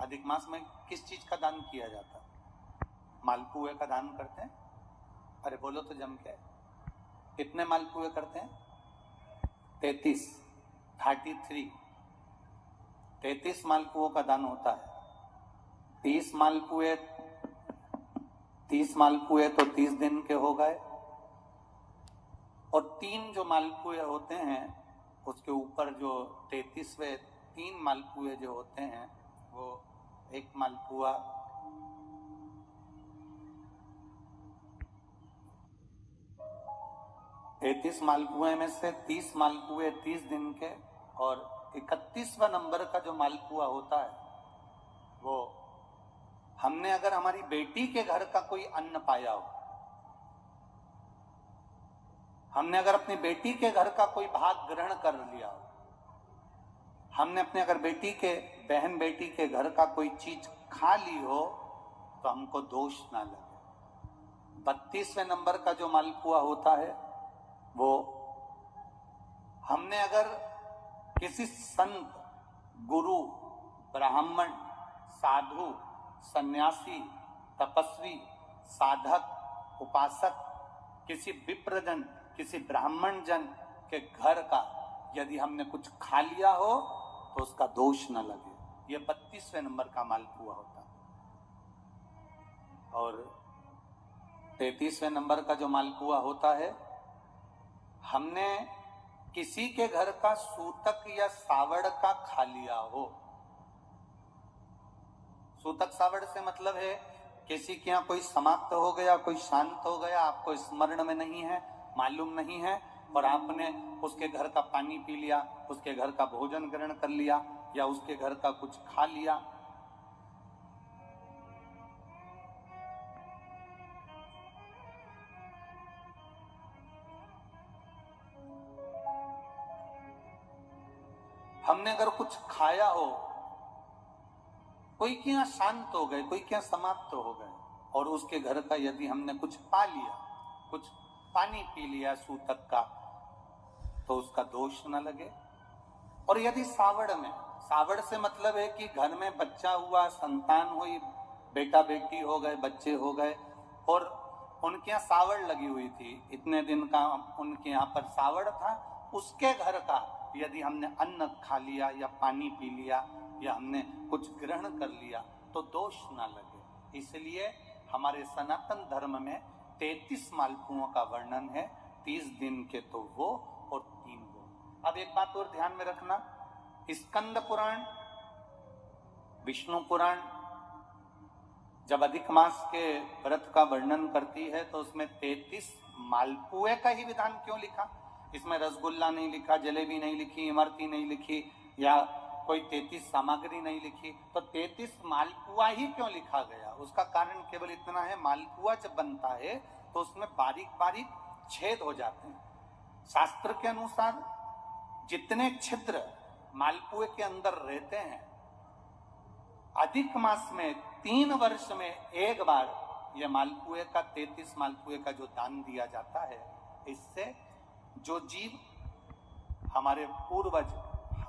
अधिक मास में किस चीज का दान किया जाता है? मालपुए का दान करते हैं। अरे बोलो तो जम के, कितने मालपुए करते हैं? 33 मालपुओं का दान होता है। 30 मालपुए तो 30 दिन के हो गए, और 3 जो मालपुए होते हैं उसके ऊपर जो 33वें 3 मालपुए जो होते हैं, वो एक मालपुआ 33 मालपुए में से 30 मालपुए 30 दिन के, और 31वां नंबर का जो मालपुआ होता है वो हमने अगर हमारी बेटी के घर का कोई अन्न पाया हो, हमने अगर अपनी बेटी के घर का कोई भाग ग्रहण कर लिया हो, हमने अपने अगर बहन बेटी के घर का कोई चीज खा ली हो, तो हमको दोष ना लगे। 32वें नंबर का जो मालपुआ होता है वो हमने अगर किसी संत, गुरु, ब्राह्मण, साधु, सन्यासी, तपस्वी, साधक, उपासक, किसी विप्रजन, किसी ब्राह्मण जन के घर का यदि हमने कुछ खा लिया हो तो उसका दोष न लगे। ये 32वें नंबर का मालपुआ होता है। और 33वें नंबर का जो मालपुआ होता है, हमने किसी के घर का सूतक या सावड़ का खा लिया हो। सूतक सावड़ से मतलब है किसी के यहाँ कोई समाप्त हो गया, कोई शांत हो गया, आपको स्मरण में नहीं है, मालूम नहीं है, और आपने उसके घर का पानी पी लिया, उसके घर का भोजन ग्रहण कर लिया, या उसके घर का कुछ खा लिया। हमने अगर कुछ खाया हो, कोई के यहाँ शांत हो गए, कोई के यहाँ समाप्त हो गए, और उसके घर का यदि हमने कुछ पा लिया, कुछ पानी पी लिया सूतक का, तो उसका दोष न लगे। और यदि सावड़ से मतलब है कि घर में बच्चा हुआ, संतान हुई, बेटा बेटी हो गए, बच्चे हो गए, और उनके यहाँ सावड़ लगी हुई थी, इतने दिन का उनके यहाँ पर सावड़ था, उसके घर का यदि हमने अन्न खा लिया या पानी पी लिया या हमने कुछ ग्रहण कर लिया तो दोष ना लगे। इसलिए हमारे सनातन धर्म में 33 मालपुओं का वर्णन है, 30 दिन के तो वो और 3 वो। अब एक बात और ध्यान में रखना, स्कंद पुराण, विष्णु पुराण जब अधिक मास के व्रत का वर्णन करती है तो उसमें 33 मालपुए का ही विधान क्यों लिखा? इसमें रसगुल्ला नहीं लिखा, जलेबी नहीं लिखी, इमरती नहीं लिखी, या कोई 33 सामग्री नहीं लिखी, तो 33 मालपुआ ही क्यों लिखा गया? उसका कारण केवल इतना है, मालपुआ जब बनता है तो उसमें बारीक बारीक छेद हो जाते हैं। शास्त्र के अनुसार जितने छिद्र मालपुए के अंदर रहते हैं, अधिक मास में 3 वर्ष में एक बार यह मालपुए का 33 मालपुए का जो दान दिया जाता है, इससे जो जीव हमारे पूर्वज